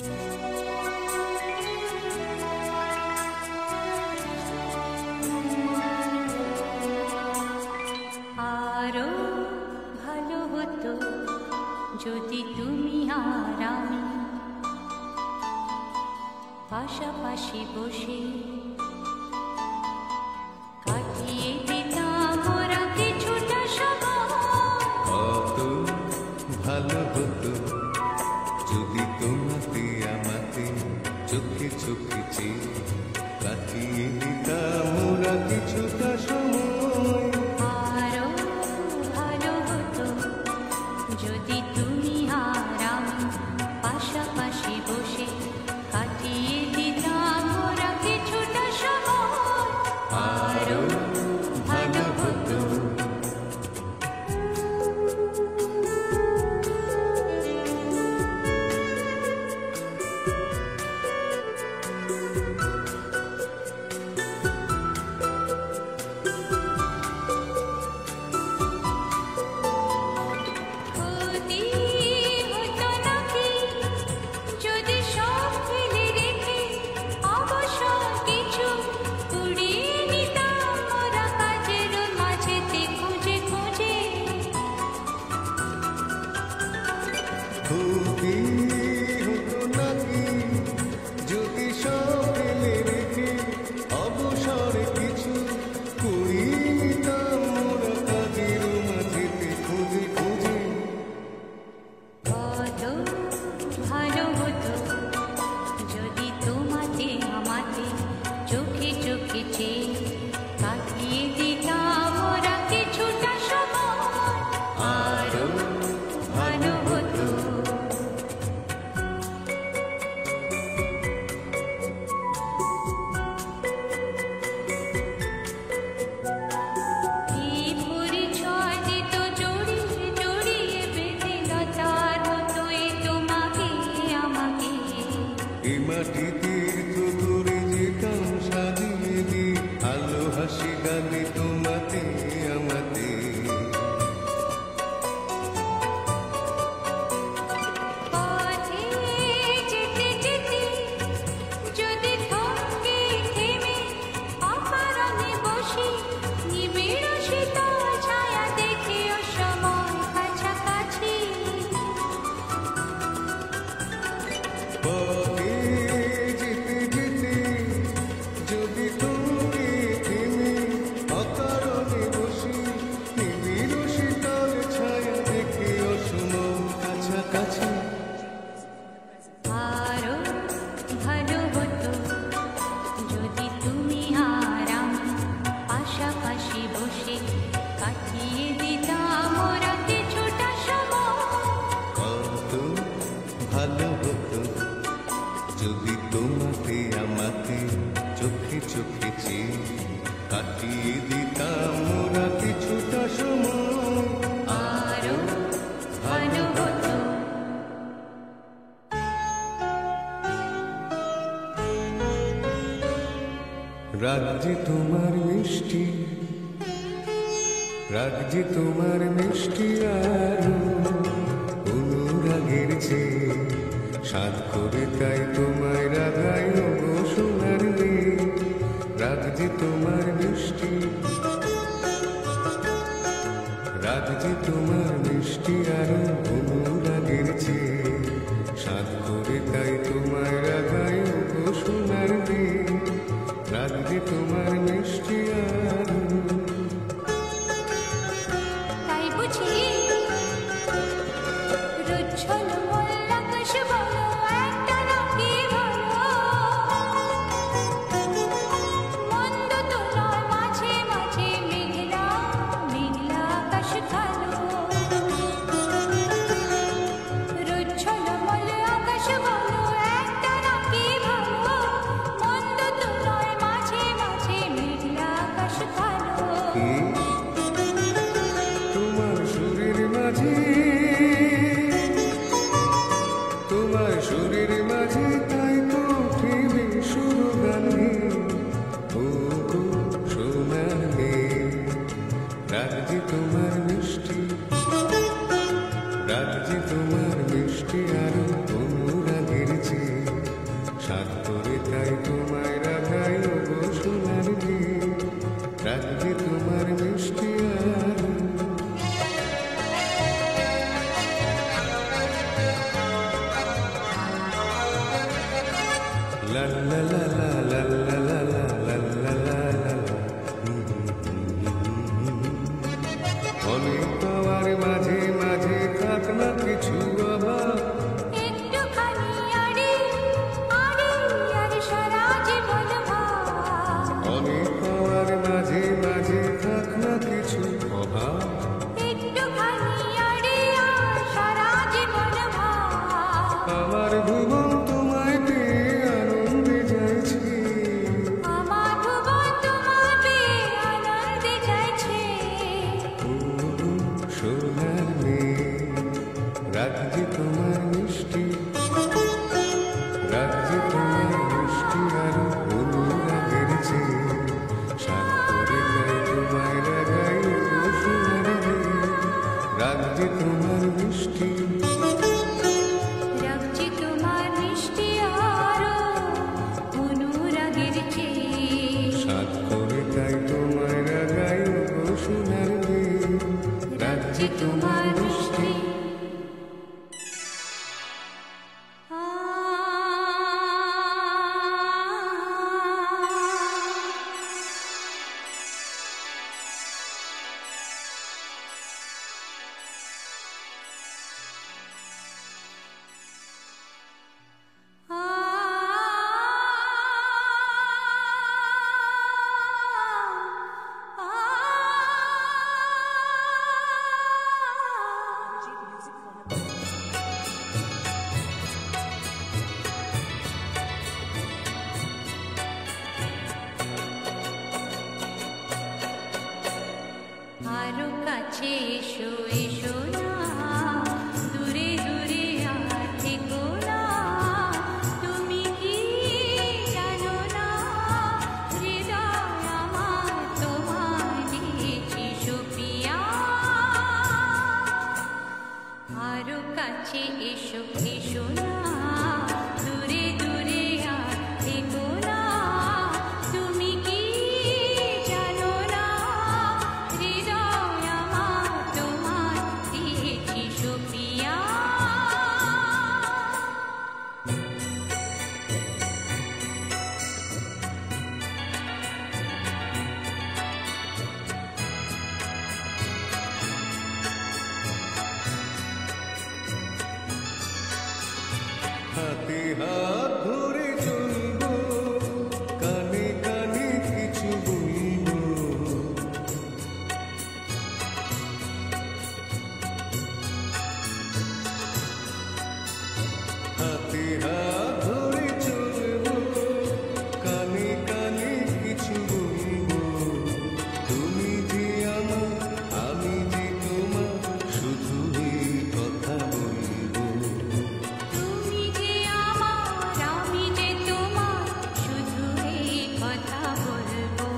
আরো ভালো হতো যদি তুমি আর আমি পাশাপাশি বসে কাটিয়ে দিতাম ওরা কিছুটা সময়। কত ভালো হতো যদি তোমাতে আমাতে চোখে চোখে চেয়ে কাটিয়ে দিতাম ওরা কিছুটা সময়। আরো ভালো হতো যদি তুমি আর আমি পাশাপাশি বসে কাটিয়ে দিতাম ওরা কিছুটা সময়। আরো ভালো হতো। ক্ষতি হতো নাকি যদি সব ফেলে রেখে অবসর কিছু করিয়ে নিতাম ওরা কাজের মাঝেতে খুঁজে খুঁজে। কত ভালো হতো যদি তোমাতে আমাতে চোখে চোখে চেয়ে কাটিয়ে দিতাম ওরা কিছুটা সময়। আরো ভালো হতো। এই পরিচয় দিত জড়িয়ে জড়িয়ে বেঁধে লতার মতোই তোমাকে আমাকে। এ মাটি তীর্থ ধরে যেতাম সাজিয়ে দি আলো হাসি গানে তোমাতে আমাতে। পথে যেতে যেতে যদি থমকে থেমে অকারণে বসি নিবিড় শীতল ছায়া দেখে অসময় কাছাকাছি। পথে যেতে যেতে যদি থমকে থেমে অকারণে বসি নিবিড় শীতল ছায়া দেখে অসময় কাছাকাছি। আরো ভালো হতো যদি তুমি আর আমি পাশাপাশি বসে কাটিয়ে দিতাম ওরা কিছুটা সময়। কত ভালো হতো যদি তোমাতে আমাতে চোখে চোখে চেয়ে কাটিয়ে দিতাম ওরা কিছুটা সময়। আরো ভালো হতো। রাজ্যে তোমার মিষ্টি রাজ্যে তোমার মিষ্টি আরো অনুরাগের চেয়ে সাধ করে তাই তোমায় রাগাই গো সোনার মেয়ে। রাজ্যে তোমার মিষ্টি রাজ্যে তোমার মিষ্টি আরো অনুরাগের চেয়ে সাধ করে তাই তোমায় রাগাই গো সোনার মেয়ে। রাজ্যে তোমার মিষ্টি আরো। তাই বুঝি রুচ্ছল মল্লাকাশ বলো একটা নাকি ভালো মন্দ তো নয় মাঝে মাঝে মেঘলা মেঘলা আকাশ কালো। রুচ্ছল মল্লাকাশ বলো একটা নাকি ভালো মন্দ তো নয় মাঝে মাঝে মেঘলা আকাশ কালো। তোমার সুরের মাঝে তোমার সুরের মাঝে তাই তো উঠিবে সুর গানে ও গো সোনার মেয়ে। রাজ্যে তোমার মিষ্টি রাজ্যে তোমার মিষ্টি আরো অনুরাগের চেয়ে রাগ যে তোমার মিষ্টি, রাগ যে তোমার মিষ্টি আরো অনুরাগের চেয়ে, সাত করে তাই তোমায় রাগাই ও সোনার মেয়ে। রাগ যে তোমার মিষ্টি, রাগ যে তোমার মিষ্টি আরো অনুরাগের চেয়ে, সাত করে তাই তোমায় রাগাই ও সোনার মেয়ে। রাগ যে তোমার মিষ্টি। আরো কাছে এসো এসো না, দূরে দূরে আর থেকো না। তুমি কি জানো না, হৃদয় আমার তোমায় দিয়েছি সুপিয়া। আরো কাছে এসো এসো না, দূরে দূরে আর থেকো না। তুমি কি জানো না, হৃদয় আমার তোমায় দিয়েছি সুপিয়া। হাতে হাত ধরে চলবো, কানে কানে কিছু বলবো। হাতে হাত ধরে চলবো, কানে কানে কিছু বলবো। তুমি যে আমার, আমি যে তোমার, শুধু এই কথা বলবো। তুমি যে আমার, আমি যে তোমার, শুধু এই কথা বলবো।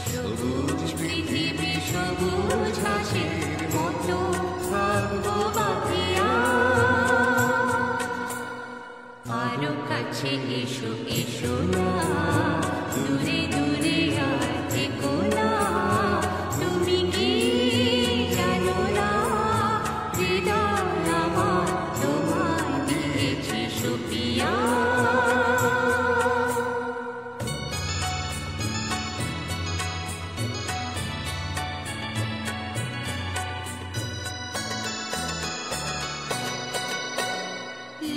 সবুজ পৃথিবী সবুজ ঘাসের মতো থাকবো বাঁধিয়া। আরো কাছে এসো এসো না, দূরে দূরে আর থেকো না। তুমি কি জানো না, হৃদয় আমার তোমায় দিয়েছি সুপিয়া।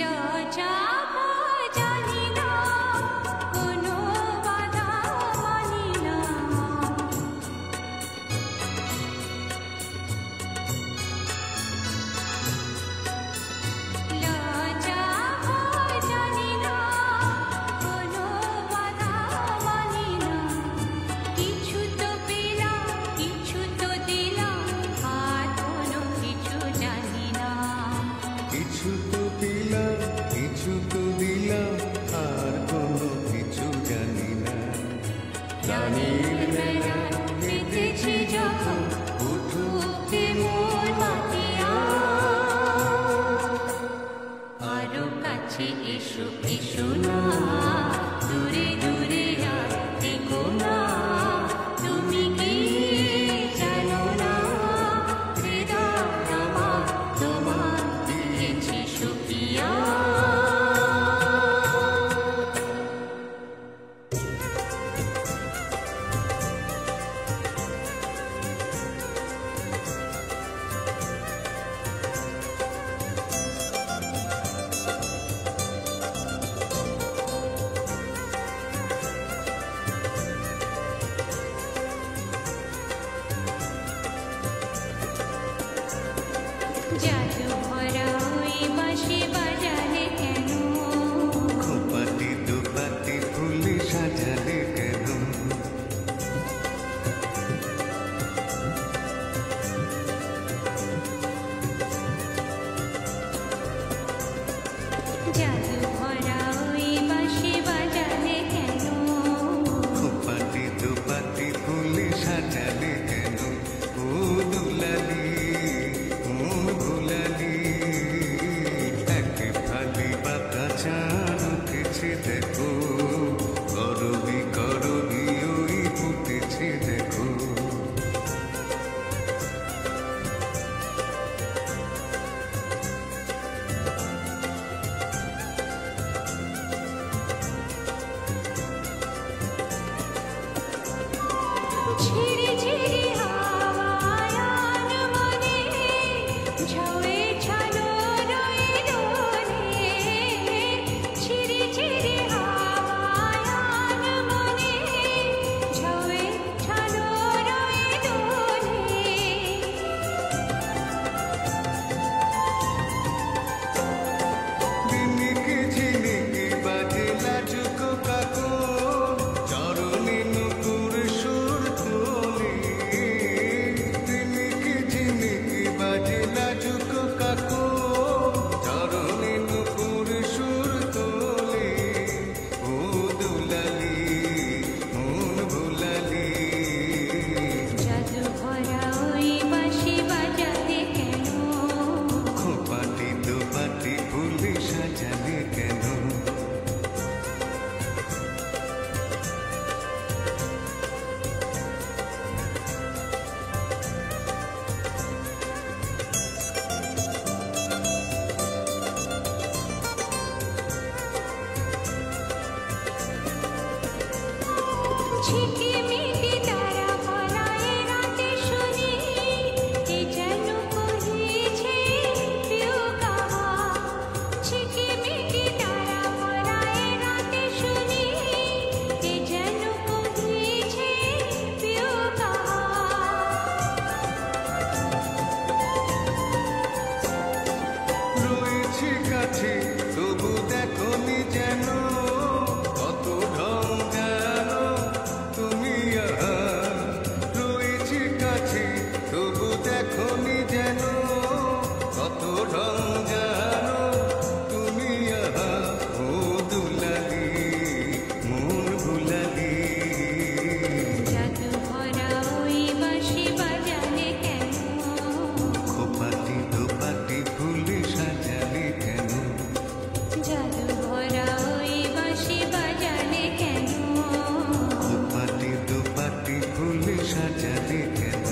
লজ্জা ভয় জানি না, কোনো বাধা মানি না। লজ্জা ভয় জানি না, কোনো বাধা মানি না। কিছু তো পেলাম, কিছু তো দিলাম, আর কোনো কিছু জানি না। কিছু তো দিলাম, কিছু তো দিলাম, আর কোনো কিছু জানি না। রানীর বেলা মেতেছে যখন উঠুকে মন মাতিয়া। আরো কাছে এসো এসো না, দূরে দূরে আর থেকো না। তুমি কি জানো না, হৃদয় আমার তোমায় দিয়েছি সুপিয়া। জাদু ভরা ওই বাঁশি বাজালে কেন, খোপাটি দুপাটি ফুলে সাজালে কেন? জাদু ভরা ওই বাঁশি বাজালে কেন খোপাটি দুপাটি ফুলে সাজালে কেন ও দুলালি মন ভুলালি একে ফালি বাতা চান উঠেছে দেখো করবি করবি ওই ফুটেছে দেখো ঝিরি ঝিরি হাওয়ায় মনে ঝাউয়ে ছালো রয়ে দোলে ঝিরি ঝিরি হাওয়ায় মনে ঝাউয়ে ছালো রয়ে দোলে দিনিকে ঝিনিকে বাজে লাজুকো কাকো চরণে নুপুর সুর তোলে দিনিকে ঝিনিকে বাজে লাজুকো কাকো চরণে নুপুর সুর তোলে ও দুলালি মন ভুলালি জাদু ভরা ওই বাঁশি বাজালে কেন খোপাটি দুপাটি ফুলে সাজালে কেন ঝিকিমিকি তারা ফলায় রাতে শুনি এ যেন কহিছে প্রিয় কাহা ঝিকিমিকি তারা ফলায় রাতে শুনি এ যেন কহিছে প্রিয় কাহা রয়েছে কাছে তবু দেখনি যেন কত ঢং জানো তুমি আহা রয়েছে কাছে তবু দেখনি যেন কত ঢং জানো তুমি আহা ও দুলালি মন ভুলালি জাদু ভরা ওই বাঁশি বাজালে কেন খোপাটি দুপাটি ফুলে সাজালে কেন জাদু ভরা ওই বাঁশি বাজালে কেন খোপাটি দুপাটি ফুলে সাজালে কেন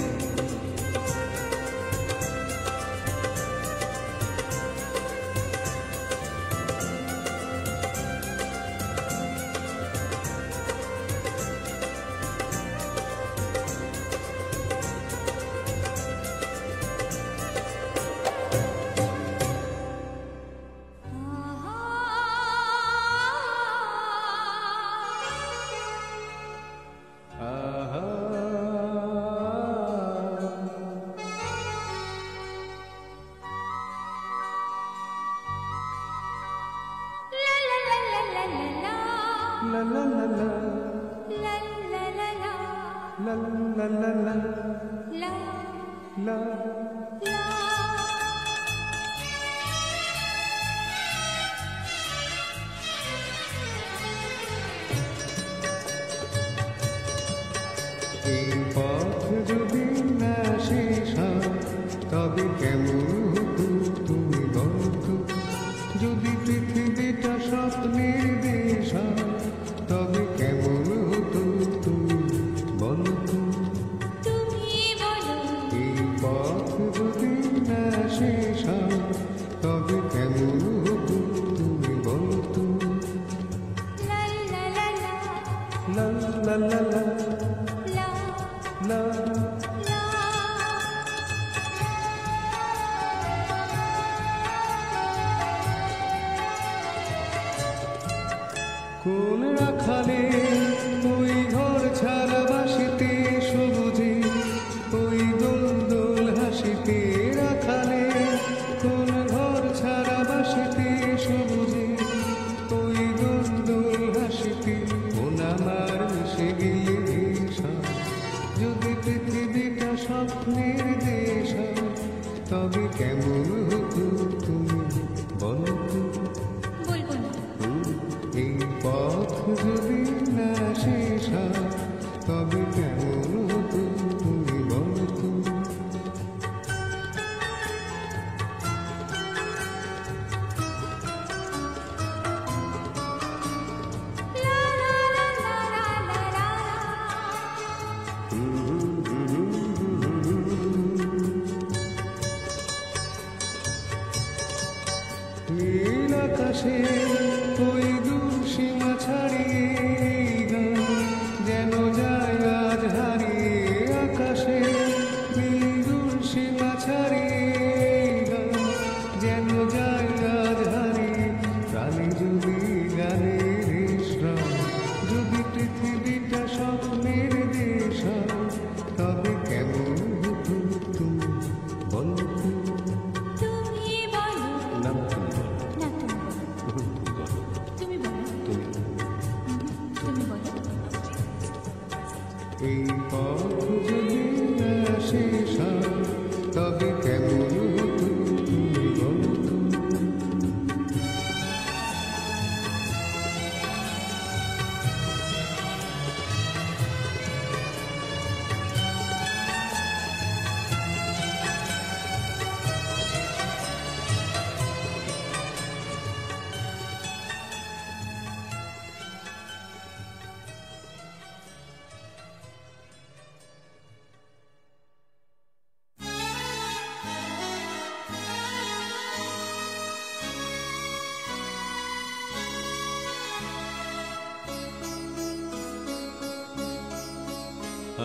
আহা লা লা লা লা লা লা la la la la লা লা লা লা la la la la লা la লা এই পথ যদি না শেষ হয় তবে কেমন হতো তুমি বলতো যদি পৃথিবীটা স্বপ্নের দেশ হয় তবে কেমন হতো তুমি বলতো তুমি বলো এই পথ যদি না শেষ হয় তবে কেমন হতো তুমি বলতো লা লা লা লা লা লা লা লা লা লা লা কোন রাখালে ওই ঘর ছাড়া বাসিতে সবুজে ওই দোল দোল হাসিতে রাখালে কোন ঘর ছাড়া বাসিতে সবুজে ওই দোল দোল হাসিতে কোন আমার মিশে গেলে দেশ হয়। যদি পৃথিবীটা স্বপ্নের দেশ হয়, তবে কেমন হতো তুমি বলো তো বলো নীল আকাশে ওই দূর সীমা ছাড়িয়ে গান যেন যায় আজ হারিয়ে আকাশে নীল দূর সীমা ছাড়িয়ে গান যেন যায় আজ হারিয়ে প্রাণী যদি গানের শ্রম যদি পৃথিবীটা স্বপ্নের দেশ হয়, তবে কেমন হতো তুমি বলো তুমি বলো না তুমি বলো না তুমি বলো তুমি তুমি বলো এই পথ যদি না শেষ হয়, তবে কেমন হতো তুমি বলো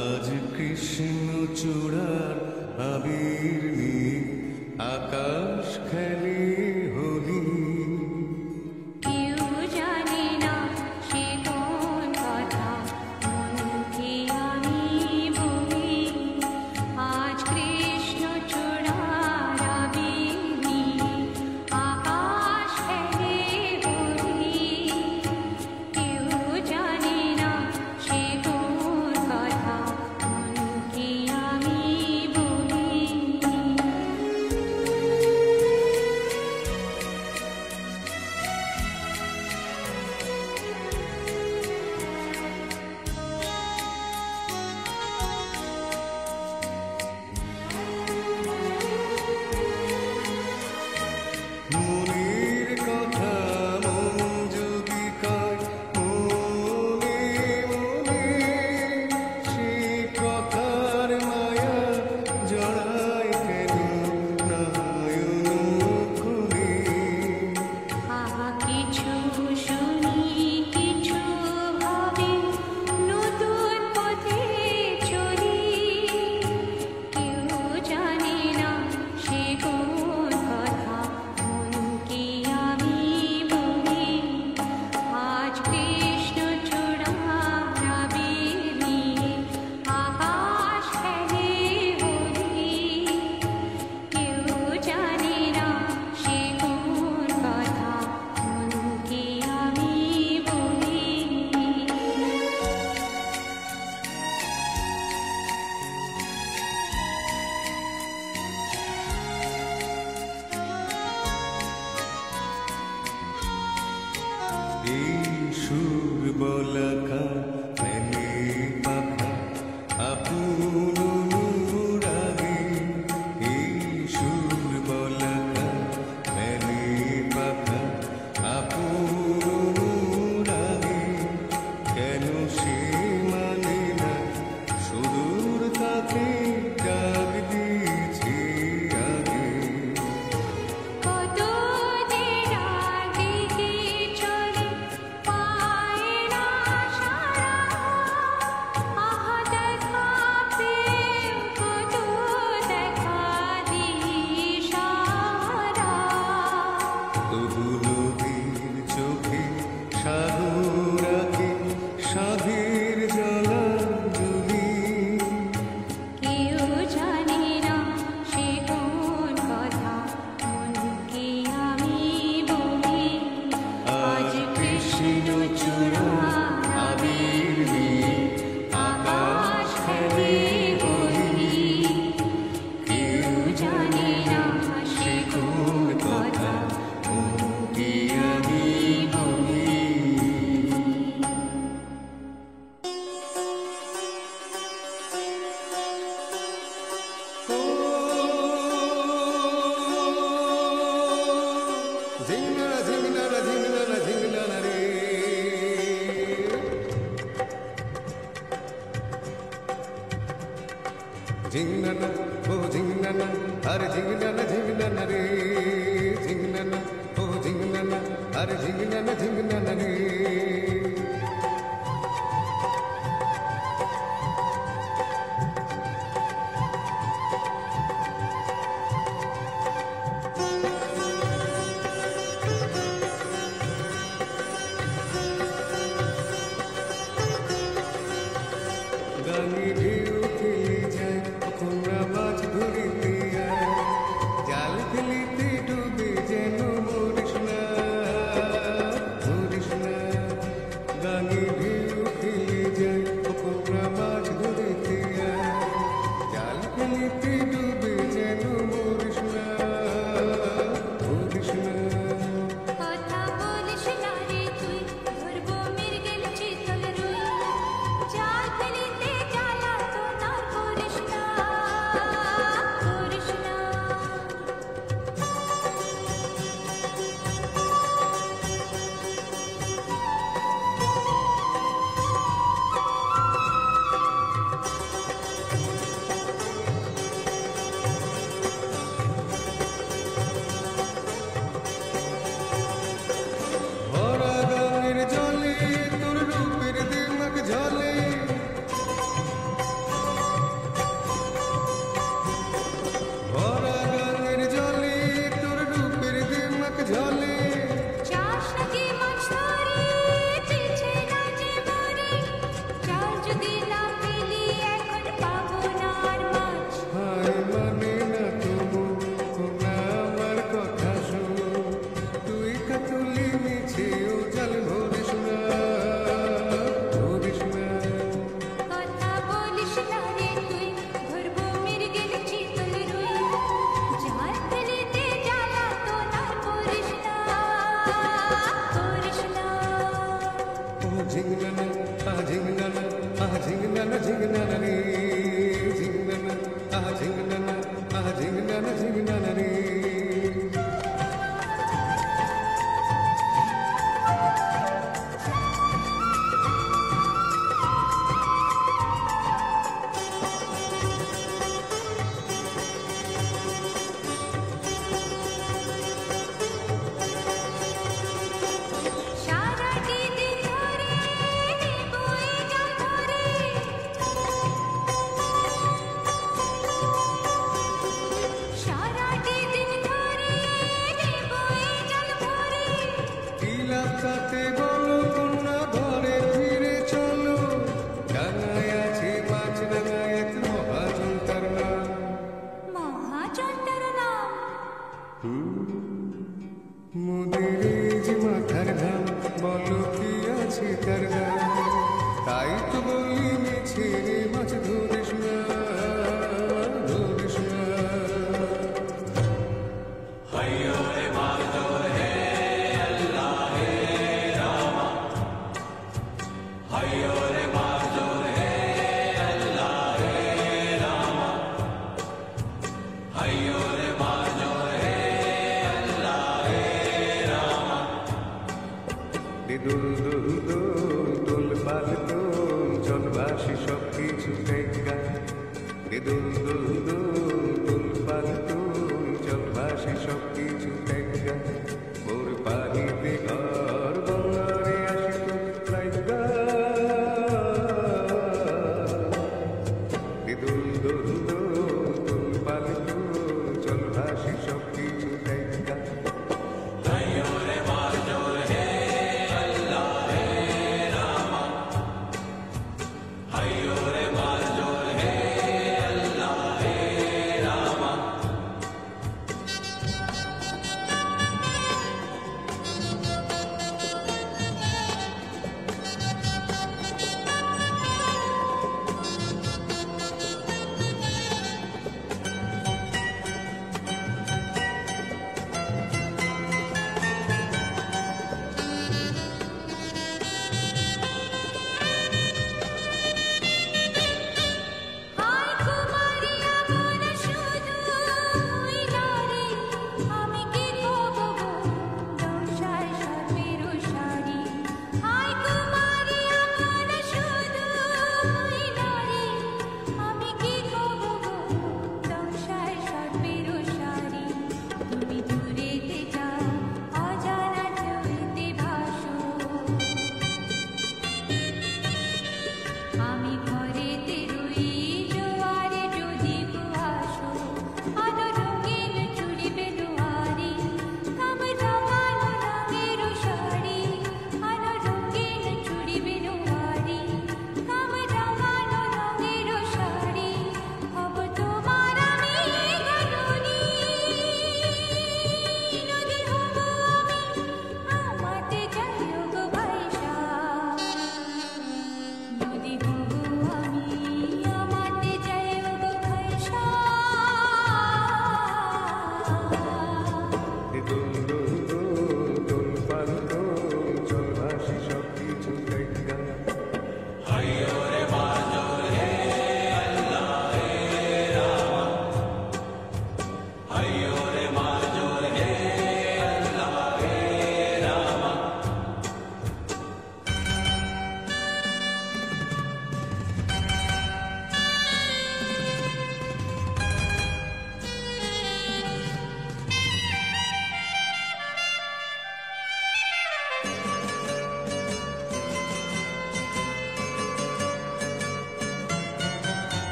আজ কৃষ্ণ চূড়ার আবির নিয়ে আকাশ খেলে হোলি কেউ জানে না সে কোন কথা মনকে আমি বলি আজ কৃষ্ণ চূড়ার আবির নিয়ে আকাশ খেলে হোলি কেউ জানে না সে কোন কথা মনকে আমি বলি মনের কথা মন যদি কয় মনে মনে সেই কথার মায়া জড়ায় কেন নয়ন খুলে কিছু শুনি কিছু ভাবি নতুন পথে চলি কেউ জানে না সে কোন কথা মনকে আমি বলি আজ কৃষ্ণ চূড়ার আবির নিয়ে আকাশ খেলে হোলি কেউ জানে না সে কোন কথা মনকে আমি বলি এই সুর বলাকা মেলে পাখা আপন অনুরাগে এই সুর বলাকা মেলে পাখা আপন অনুরাগে কেন সে মানে না সুদূর তাকে ডাক দিয়েছে আগে কত যে রাগে চলে পায় না সারা আহা দেখা প্রেম কত দেখা দিশারা তবু নদীর চোখে সাগর আঁকে সাধের জলাঞ্জলি কেউ জানে না সে কোন কথা মনকে আমি বলি আজ কৃষ্ণ চূড়ার আবির নিয়ে আকাশ খেলে হোলি কেউ জানে না সে কোন কথা মনকে আমি বলি ঝিংনারা ঝিংনারা ঝিংনারা ঝিংনারা রে ঝিংনানা ও ঝিংনানা আরে ঝিংনানা ঝিংনানা রে ঝিংনানা ও মোদের এই যে মাথার ঘাম বলো কি আছে তার দাম তাই তো বলি মিছে রে মাছ ধরিস না ধরিস না দুল দুল দুল দুল পাল দুল চল ভাসি সব কিছু দেখা দুল দুল দুল দুল পাল দুল চল ভাসি সব কিছু দেখা মোর পানিতে ঘর বঙ্গারে আসি তো লাইগা দুল দুল দুল দুল পাল দুল চল ভাসি সব কিছু দেখা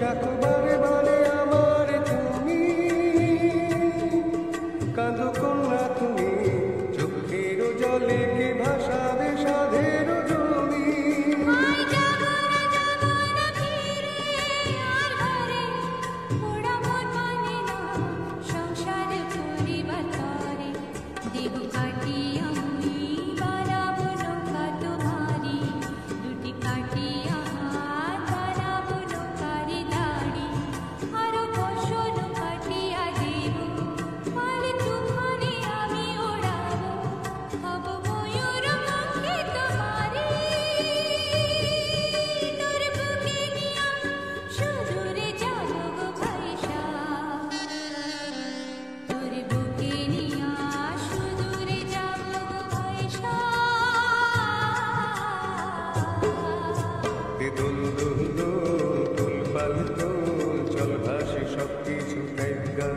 ডাকো বারে বারে আমার তুমি কাঁদো কন্যা তুমি চোখের জলে কে ভাসাবে সাধের জমি দুল দুল দুল দুল পাল দুল চল ভাসি সব কিছু দেখা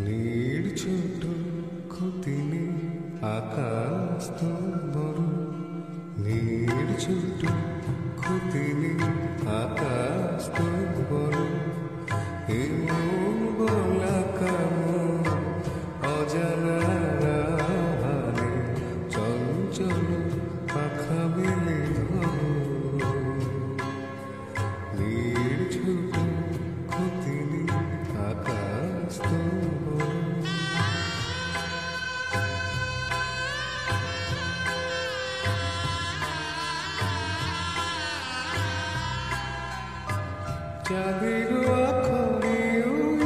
নীড় ছোট ক্ষতিনি আকাশ তো বড়, নীড় ছোট ক্ষতিনি আকাশ তো বড়, এমন বলা কামন অজানা রাহানে চঞ্চল পাখা মেলে ধর, নীড় ছোট ক্ষতিনি আকাশ তো বড়। চাঁদের আখরে ওই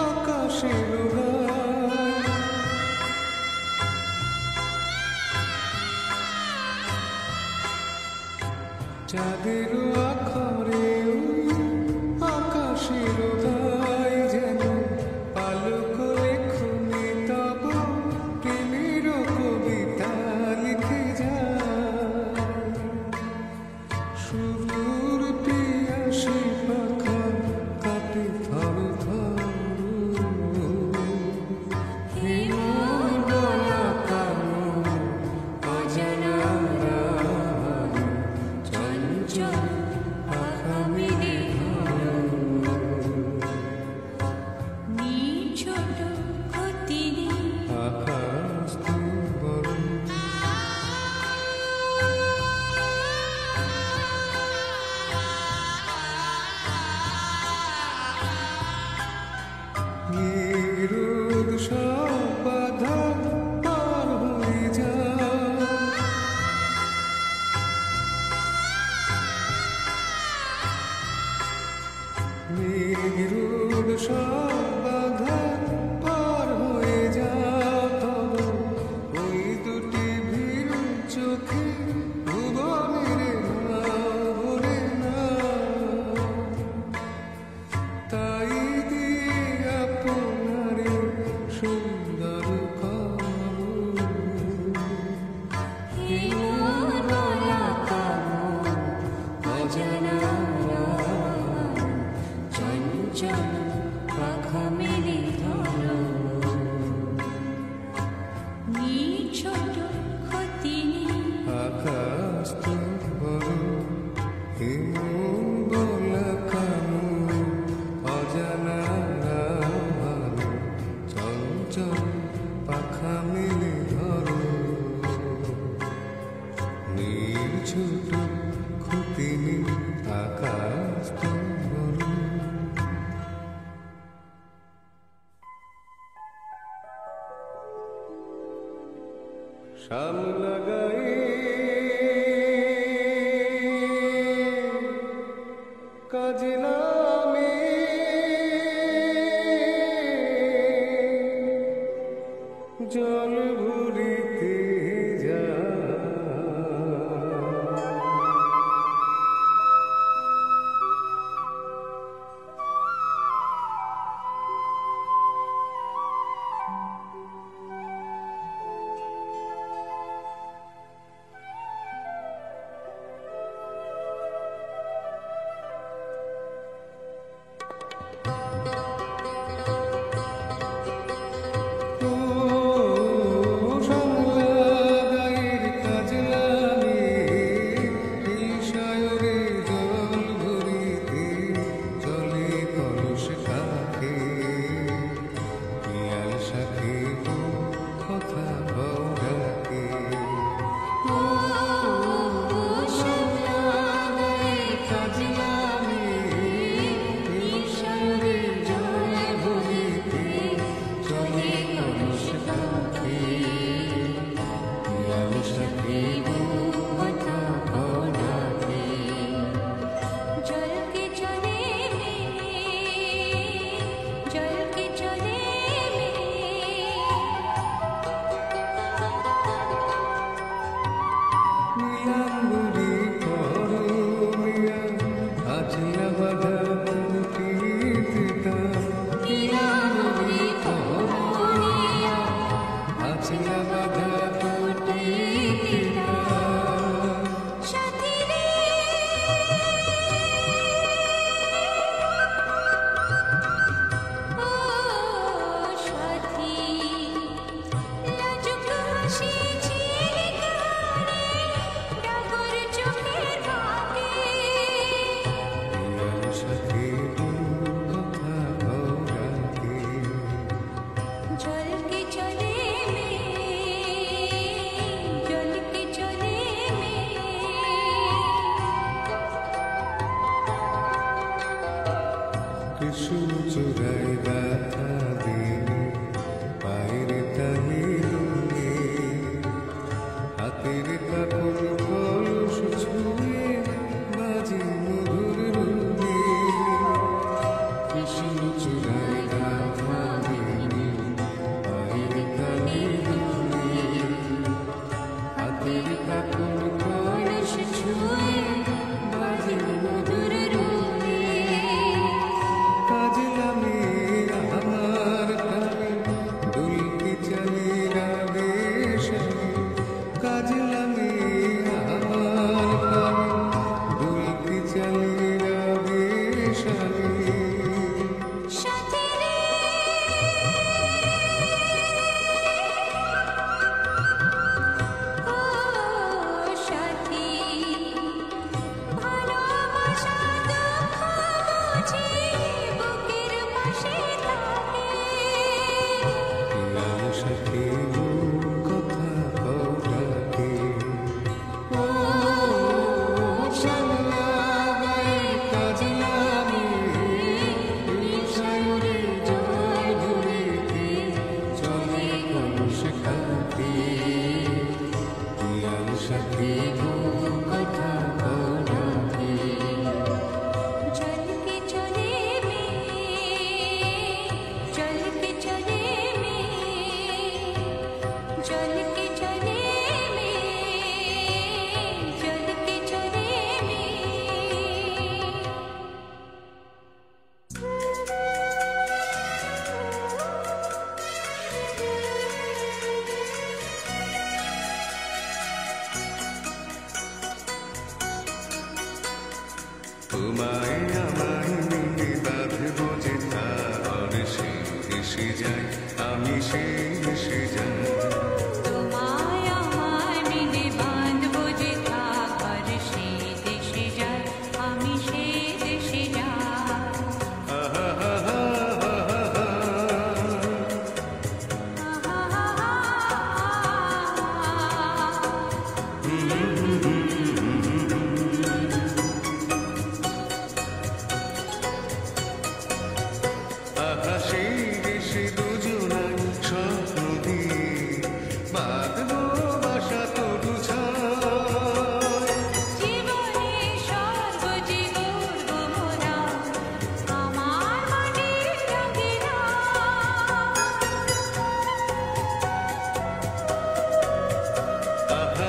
আকাশের গায়, চাঁদের আখরে ওই আকাশের গায়, যেন পালক লেখনি তব প্রেমের কবিতা লিখে যায়। সুদূর পিয়াসী পাখা কাটে থর থর, হিমল বলা কামন অজানা রাহানে চঞ্চল ছোট ক্ষতি আকাশ তো বড় হিমুন বলা কানু অজানা ভালো চঞ্চল পাখা মেলে ধরো ছোট ক্ষতি আকাশ তো বড় শাম লাগাই কাজে নামে জল ভরিতে যা চুরাই ব্যথা দিলে পায়ের তাহিলুনে হাতের কাপড় কলস ছুঁয়ে বাজে মধুর রুনে কৃষ্ণ চুরাই ব্যথা দিলে পায়ের তাহিলুনে হাতের কাপড় কলস ছুঁয়ে বাজে মধুর রুনে কাজলামে আমার কানে দুলকি চলে রাবে শানে কাজলামে আমার কানে দুলকি চলে রাবে শানে তোমায় আমায় মিলে বাঁধব যে তার সে এসে যায় আমি সে এসে যাই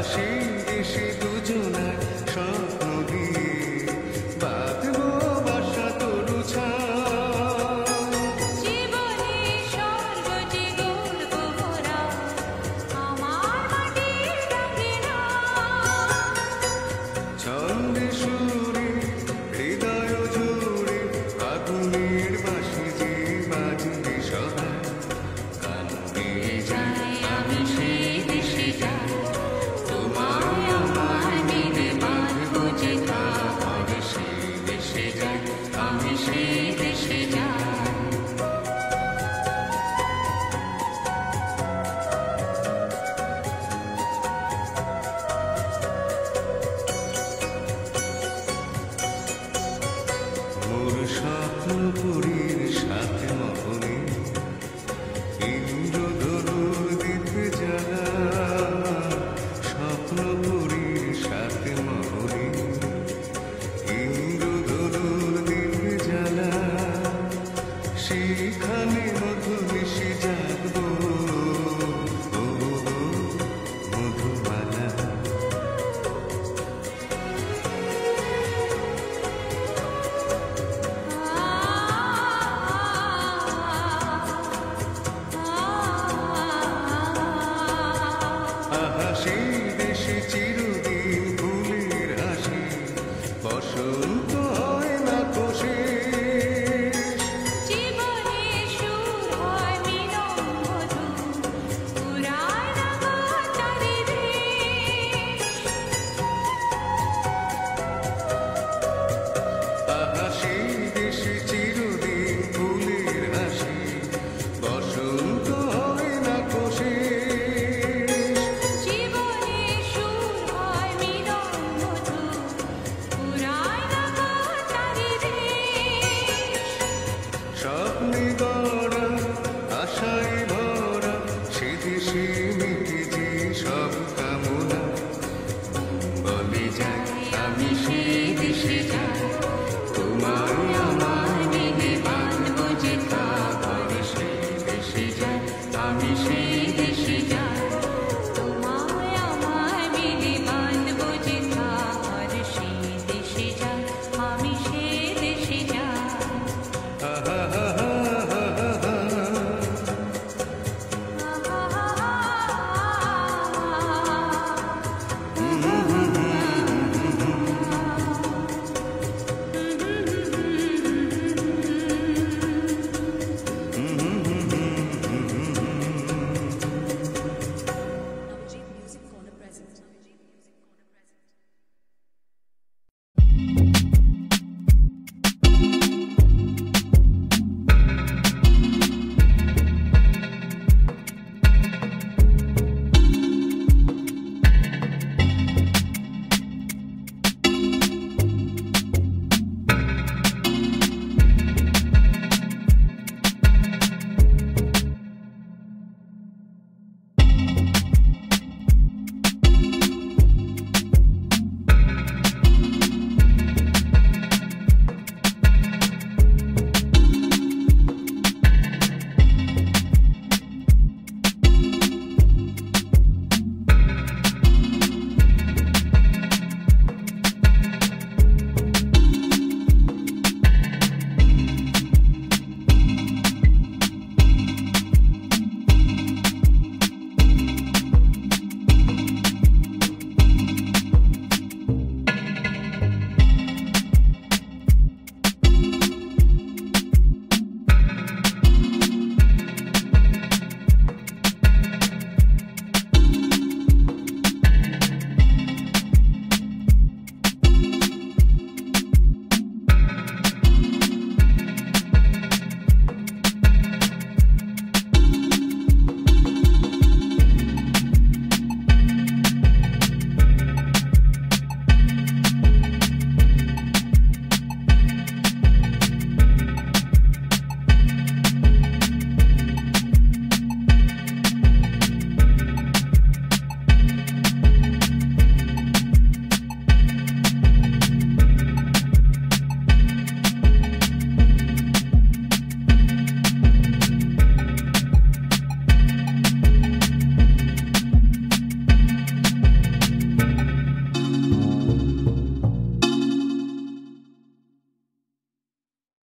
সেই দেশে দুজনায় স্বপ্ন দিয়ে বাঁধব বাসা তরু জীবনে স্বর্গ যে গর্ব ভরা আমার মাটির ডাকে না ছন্দে সুরে হৃদয় জুড়ে আগুনের বাঁশি যে বাজবে সবাই গান গেয়ে যাই আমি সেই দেশে যাই তোমায় আমার দিনে বাঁধব যে কাপড় সেই দেশে যাই আমি সেই দেশে যাই মোর স্বপ্নপুরীর সাথে মহনে ইন্দ্রধনুর দিতে যারা স্বপ্নপুরীর সাথে মহনে ইন্দ্রধনুর দিতে জ্বালা সেখানে মধু মিশে যাবো ও মধুবালা আহা সেই দেশে চির